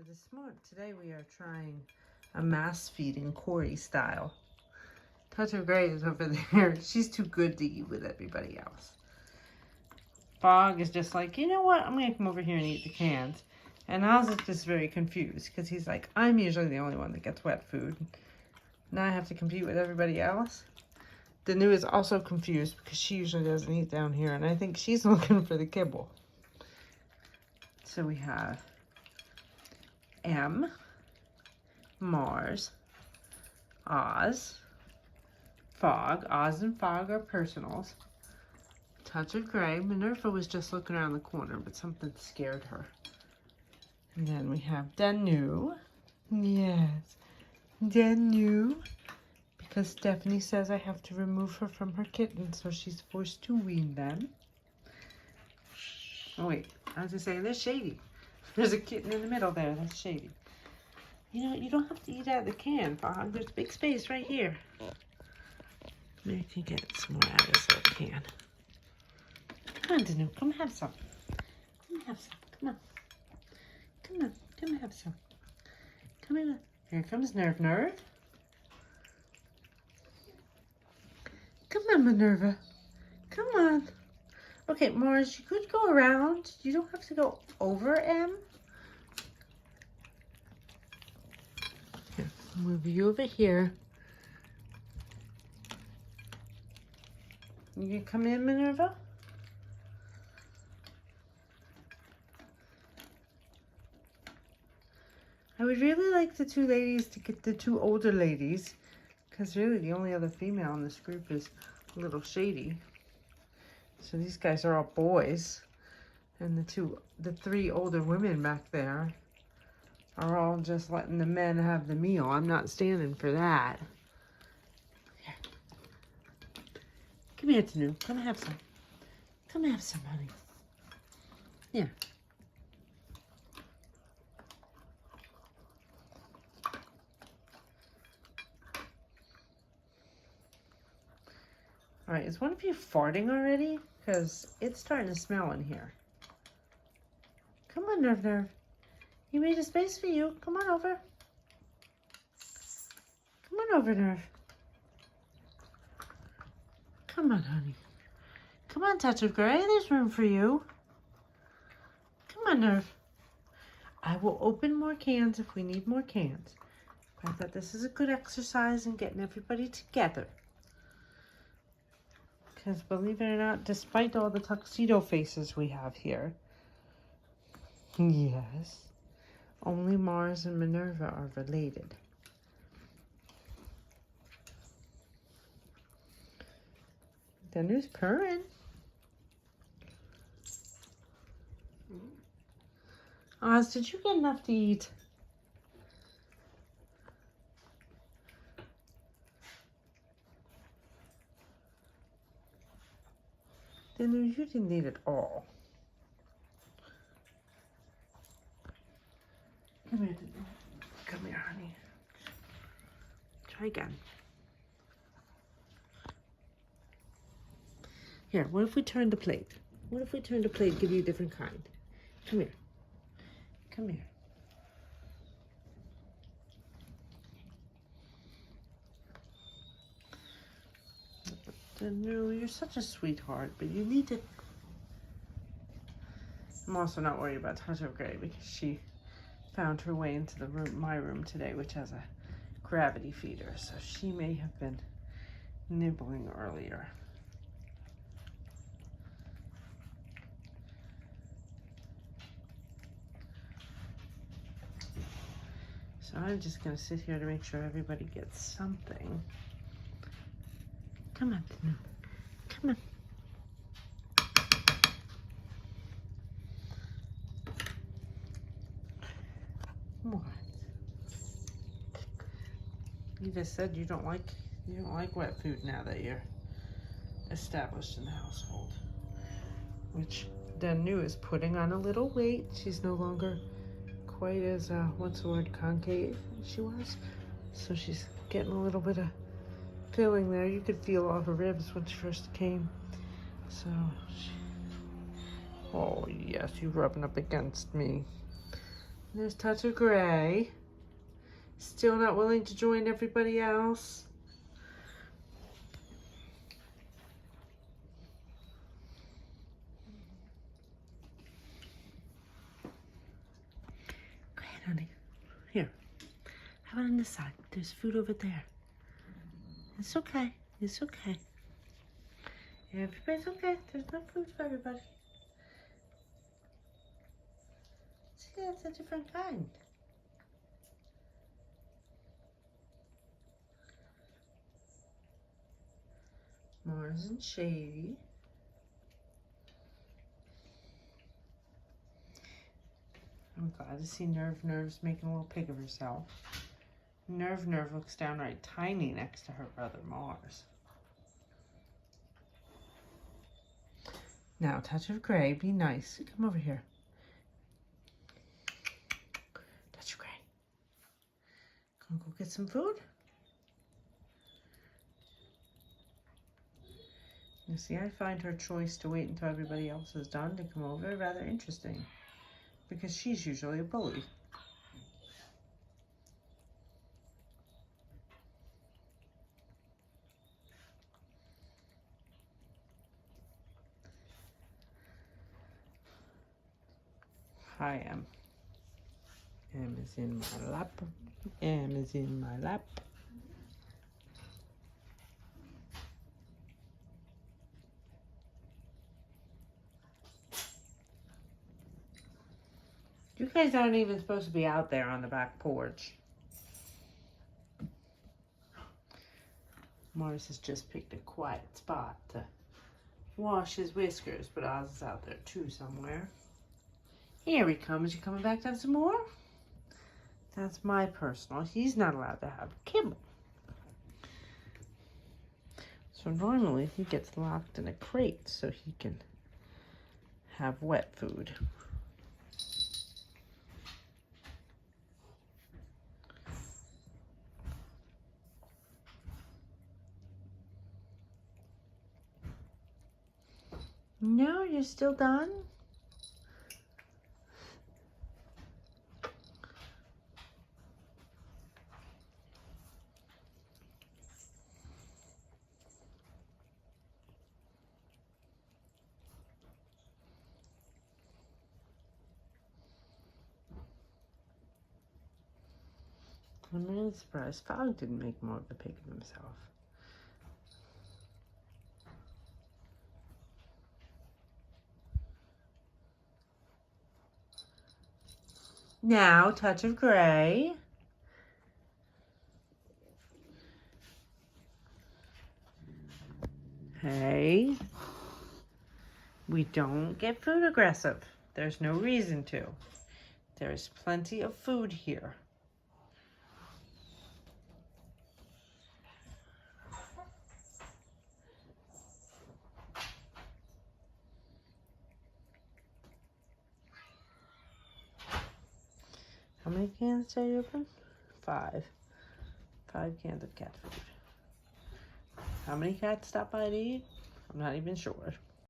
So today we are trying a mass feeding Corey style. Touch of Grey is over there. She's too good to eat with everybody else. Fog is just like, you know what? I'm gonna come over here and eat the cans. And Oz is just very confused because he's like, I'm usually the only one that gets wet food. Now I have to compete with everybody else. Danu is also confused because she usually doesn't eat down here, and I think she's looking for the kibble. So we have M, Mars, Oz, Fog. Oz and Fog are personals. Touch of Grey. Minerva was just looking around the corner, but something scared her. And then we have Danu. Yes, Danu. Because Stephanie says I have to remove her from her kitten, so she's forced to wean them. Oh wait, I was just saying, there's Shady. There's a kitten in the middle there, that's Shady. You know, you don't have to eat out of the can, Fog. There's big space right here. Maybe you can get some more out of this little can. Come on, Danu, come have some. Come have some, come on. Come on, come have some. Come in. Here comes Nerve. Come on, Minerva. Come on. Okay, Mars, you could go around. You don't have to go over M. Here, I'll move you over here. You can come in, Minerva? I would really like the two ladies to get the two older ladies, because really the only other female in this group is little Shady. So these guys are all boys, and the three older women back there are all just letting the men have the meal. I'm not standing for that. Here. Come here, Danu. Come have some. Come have some, honey. Here. All right, is one of you farting already? Because it's starting to smell in here. Come on, Nerve. You made a space for you. Come on over. Come on over, Nerve. Come on, honey. Come on, Touch of Grey. There's room for you. Come on, Nerve. I will open more cans if we need more cans. I thought this is a good exercise in getting everybody together. Because believe it or not, despite all the tuxedo faces we have here, yes, only Mars and Minerva are related. Danu's purring. Oz, did you get enough to eat? Danu, you didn't eat it all. Come here, Danu. Come here, honey. Try again. Here, what if we turn the plate? What if we turn the plate, give you a different kind? Come here. Come here. Danu, you're such a sweetheart, but you need to... I'm also not worried about Touch of Grey because she found her way into the room, my room today, which has a gravity feeder, so she may have been nibbling earlier. So I'm just going to sit here to make sure everybody gets something. Come on, Danu. Come on. What? You just said you don't like wet food now that you're established in the household. Which Danu is putting on a little weight. She's no longer quite as what's the word, concave as she was. So she's getting a little bit of filling there. You could feel all her ribs when she first came. So, oh yes, you're rubbing up against me. There's Touch of Gray. Still not willing to join everybody else. Go ahead, honey. Here. How about on this side? There's food over there. It's okay. It's okay. Everybody's okay. There's no food for everybody. See, that's a different kind. Mars and Shady. I'm glad to see Nerve's making a little pig of herself. Nerve looks downright tiny next to her brother Mars. Now, Touch of Gray, be nice. Come over here. Touch of Gray. Gonna go get some food? You see, I find her choice to wait until everybody else is done to come over rather interesting, because she's usually a bully. Hi, Em. Em is in my lap. Em is in my lap. You guys aren't even supposed to be out there on the back porch. Mars has just picked a quiet spot to wash his whiskers, but Oz is out there too somewhere. Here he comes. You coming back to have some more? That's my personal. He's not allowed to have kibble. So normally he gets locked in a crate so he can have wet food. No, you're still done? I'm really surprised Fog didn't make more of a pig of himself. Now, Touch of Gray. Hey, we don't get food aggressive. There's no reason to. There's plenty of food here. How many cans are you open? 5. 5 cans of cat food. How many cats stop by to eat? I'm not even sure.